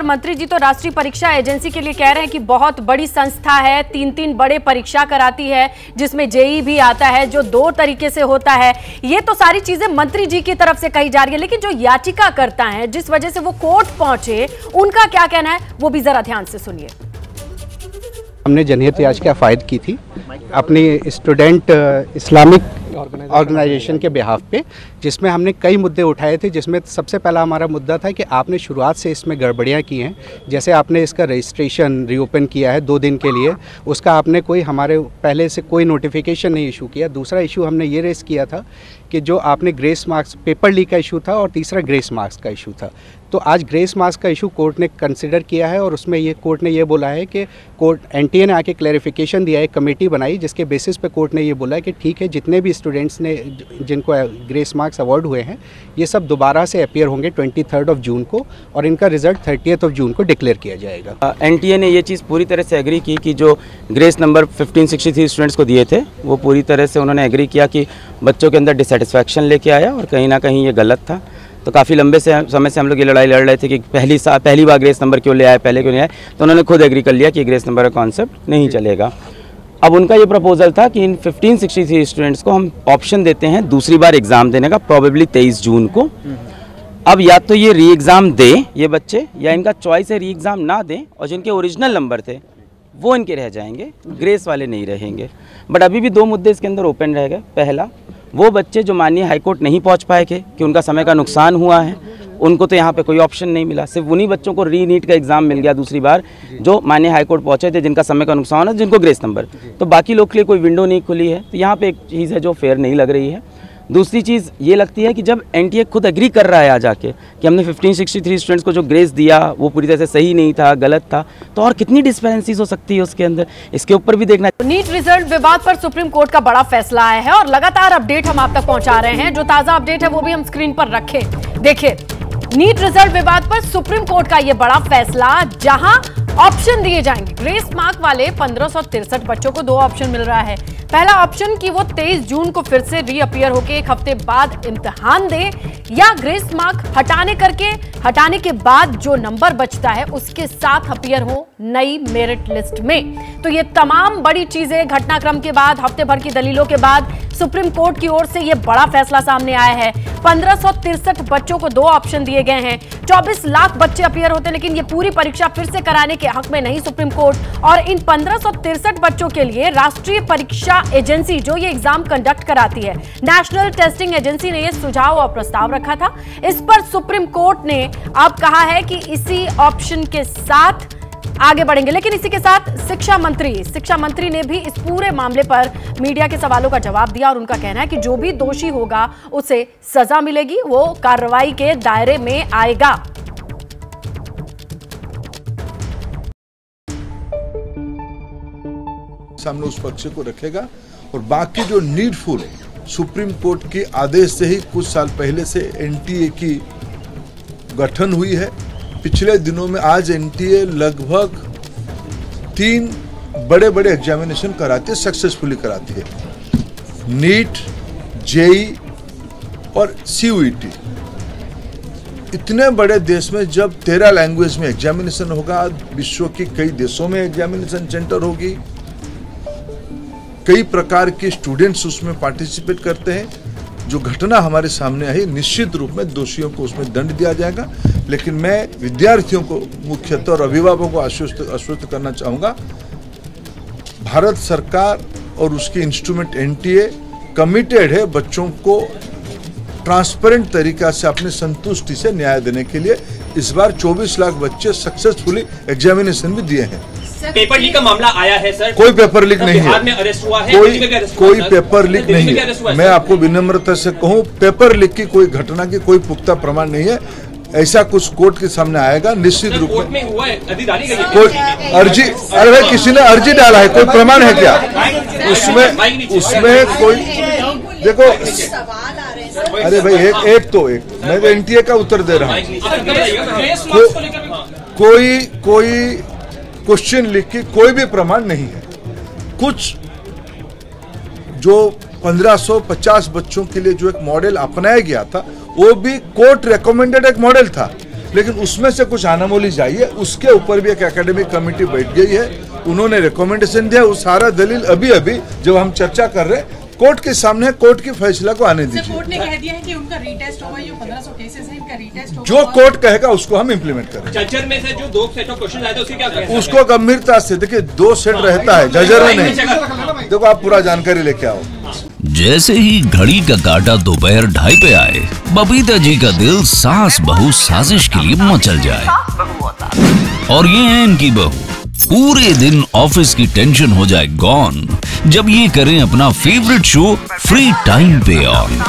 मंत्री जी तो राष्ट्रीय परीक्षा एजेंसी के लिए कह रहे हैं कि बहुत बड़ी संस्था है, तीन बड़े परीक्षा कराती है, जिसमें जेईई भी आता है, जो 2 तरीके से होता है। ये तो सारी चीजें मंत्री जी की तरफ से कही जा रही है, लेकिन जो याचिका करता है, जिस वजह से वो कोर्ट पहुंचे, उनका क्या कहना है वो भी जरा ध्यान से सुनिए। हमने जनहित याचिका फाइल की थी अपनी स्टूडेंट इस्लामिक ऑर्गेनाइजेशन के बिहाफ पे, जिसमें हमने कई मुद्दे उठाए थे। जिसमें सबसे पहला हमारा मुद्दा था कि आपने शुरुआत से इसमें गड़बड़ियाँ की हैं। जैसे आपने इसका रजिस्ट्रेशन रीओपन किया है 2 दिन के लिए, उसका आपने कोई हमारे पहले से कोई नोटिफिकेशन नहीं इशू किया। दूसरा इशू हमने ये रेस किया था कि जो आपने ग्रेस मार्क्स पेपर लीक का इशू था, और तीसरा ग्रेस मार्क्स का इशू था। तो आज ग्रेस मार्क्स का इशू कोर्ट ने कंसिडर किया है, और उसमें ये कोर्ट ने ये बोला है कि कोर्ट एनटीए ने आके क्लैरिफिकेशन दिया है, कमेटी बनाई, जिसके बेसिस पे कोर्ट ने ये बोला है कि ठीक है, जितने भी स्टूडेंट्स ने जिनको ग्रेस मार्क्स अवार्ड हुए हैं, ये सब दोबारा से अपीयर होंगे 23 जून को, और इनका रिजल्ट 30 जून को डिक्लेयर किया जाएगा। एनटीए ने ये चीज़ पूरी तरह से एग्री की कि जो ग्रेस नंबर 1563 स्टूडेंट्स को दिए थे, वो पूरी तरह से उन्होंने एग्री किया कि बच्चों के अंदर डिससेटिस्फैक्शन लेके आया, और कहीं ना कहीं ये गलत था। तो काफ़ी लंबे समय से हम लोग ये लड़ाई लड़ रहे थे कि पहली बार ग्रेस नंबर क्यों ले आए, पहले क्यों नहीं आए। तो उन्होंने खुद एग्री कर लिया कि ग्रेस नंबर का कॉन्सेप्ट नहीं चलेगा। अब उनका ये प्रपोजल था कि इन 1563 स्टूडेंट्स को हम ऑप्शन देते हैं दूसरी बार एग्ज़ाम देने का, प्रोबेबली 23 जून को। अब या तो ये री एग्ज़ाम दें ये बच्चे, या इनका चॉइस है री एग्ज़ाम ना दें, और जिनके ओरिजिनल नंबर थे वो इनके रह जाएंगे, ग्रेस वाले नहीं रहेंगे। बट अभी भी 2 मुद्दे इसके अंदर ओपन रह गए। पहला, वो बच्चे जो माननीय हाईकोर्ट नहीं पहुंच पाए थे कि उनका समय का नुकसान हुआ है, उनको तो यहाँ पे कोई ऑप्शन नहीं मिला। सिर्फ उन्हीं बच्चों को री नीट का एग्ज़ाम मिल गया दूसरी बार, जो माननीय हाईकोर्ट पहुँचे थे, जिनका समय का नुकसान है, जिनको ग्रेस नंबर। तो बाकी लोग के लिए कोई विंडो नहीं खुली है। तो यहाँ पे एक चीज़ है जो फेयर नहीं लग रही है। दूसरी चीज़ ये लगती है कि जब एनटीए खुद एग्री कर रहा है आ जाके कि हमने 1563 स्टूडेंट्स को जो ग्रेस दिया वो पूरी तरह से सही नहीं था, गलत था, तो और कितनी डिस्पेरेंसीज हो सकती है उसके अंदर, इसके ऊपर भी देखना। नीट रिजल्ट विवाद पर सुप्रीम कोर्ट का बड़ा फैसला आया है, और लगातार अपडेट हम आप तक पहुंचा रहे हैं। जो ताजा अपडेट है वो भी हम स्क्रीन पर रखे। देखिए, नीट रिजल्ट विवाद पर सुप्रीम कोर्ट का यह बड़ा फैसला, जहां ऑप्शन दिए जाएंगे। ग्रेस मार्क वाले 1563 बच्चों को 2 ऑप्शन मिल रहा है। पहला ऑप्शन कि वो 23 जून को फिर से रीअपियर होके 1 हफ्ते बाद इम्तिहान दे, या ग्रेस मार्क हटाने के बाद जो नंबर बचता है उसके साथ अपीयर हो नई मेरिट लिस्ट में। तो ये तमाम बड़ी चीजें घटनाक्रम के बाद, हफ्ते भर की दलीलों के बाद सुप्रीम कोर्ट की ओर से ये बड़ा फैसला सामने आया है। 1563 बच्चों को 2 ऑप्शन दिए गए हैं। 24 लाख बच्चे अपीयर होते हैं, लेकिन ये पूरी परीक्षा फिर से कराने के हक में नहीं सुप्रीम कोर्ट। और इन 1563 बच्चों के लिए राष्ट्रीय परीक्षा एजेंसी जो ये एग्जाम कंडक्ट कराती है, नेशनल टेस्टिंग एजेंसी ने ये सुझाव और प्रस्ताव रखा था। इस पर सुप्रीम कोर्ट ने अब कहा है कि इसी ऑप्शन के साथ आगे बढ़ेंगे। लेकिन इसी के साथ शिक्षा मंत्री ने भी इस पूरे मामले पर मीडिया के सवालों का जवाब दिया, और उनका कहना है कि जो भी दोषी होगा उसे सजा मिलेगी, वो कार्रवाई के दायरे में आएगा। सामने उस पक्ष को रखेगा, और बाकी जो नीडफुल सुप्रीम कोर्ट के आदेश से ही कुछ साल पहले से एनटीए की गठन हुई है। पिछले दिनों में आज एनटीए लगभग 3 बड़े एग्जामिनेशन कराती है, सक्सेसफुली कराती है। नीट, जेईई और सीयूईटी। इतने बड़े देश में जब 13 लैंग्वेज में एग्जामिनेशन होगा, विश्व के कई देशों में एग्जामिनेशन सेंटर होगी, कई प्रकार के स्टूडेंट्स उसमें पार्टिसिपेट करते हैं। जो घटना हमारे सामने आई, निश्चित रूप में दोषियों को उसमें दंड दिया जाएगा। लेकिन मैं विद्यार्थियों को मुख्यतः और अभिभावकों को आश्वस्त करना चाहूँगा, भारत सरकार और उसके इंस्ट्रूमेंट एनटीए कमिटेड है बच्चों को ट्रांसपेरेंट तरीका से अपनी संतुष्टि से न्याय देने के लिए। इस बार 24 लाख बच्चे सक्सेसफुली एग्जामिनेशन भी दिए हैं। पेपर लीक का मामला आया है सर, कोई पेपर लीक नहीं है, में अरेस्ट हुआ है, कोई पेपर लीक नहीं है। मैं आपको विनम्रता से कहूं, पेपर लीक की कोई घटना की कोई पुख्ता प्रमाण नहीं है। ऐसा कुछ कोर्ट के सामने आएगा निश्चित रूप में। हुआ है, अर्जी डाली गई है, कोई अर्जी, अरे भाई किसी ने अर्जी डाला है, कोई प्रमाण है क्या उसमें कोई? देखो, अरे भाई एक मैं तो एनटीए का उत्तर दे रहा हूँ। कोई क्वेश्चन लिख के कोई भी प्रमाण नहीं है। कुछ जो 1550 बच्चों के लिए जो एक मॉडल अपनाया गया था, वो भी कोर्ट रेकमेंडेड एक मॉडल था। लेकिन उसमें से कुछ अनमोली आई है, उसके ऊपर भी एक एकेडमिक कमेटी बैठ गई है, उन्होंने रिकमेंडेशन दिया। वो सारा दलील अभी अभी जब हम चर्चा कर रहे हैं कोर्ट के सामने, कोर्ट के फैसला को आने दीजिए। कोर्ट ने कह दिया है कि उनका रीटेस्ट होगा, ये 1500 केसेस हैं, इनका रीटेस्ट होगा। जो कोर्ट कहेगा उसको हम इम्प्लीमेंट करेंगे। जजर में से जो 2 सेट ऑफ क्वेश्चन आए थे उसकी क्या करें? उसको गंभीरता से देखिए, 2 सेट रहता है, जजर में नहीं। देखो आप पूरा जानकारी लेके आओ। जैसे ही घड़ी का काटा दोपहर 2:30 पे आए, बबीता जी का दिल सास बहू साजिश के लिए मचल जाए। और ये है इनकी बहू, पूरे दिन ऑफिस की टेंशन हो जाए गॉन जब ये करें अपना फेवरेट शो फ्री टाइम पे ऑन।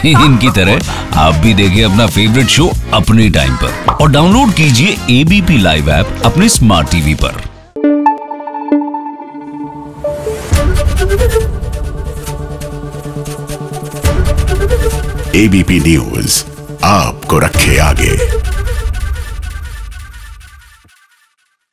इनकी तरह आप भी देखें अपना फेवरेट शो अपने टाइम पर और डाउनलोड कीजिए एबीपी लाइव ऐप अपने स्मार्ट टीवी पर। एबीपी न्यूज आपको रखे आगे।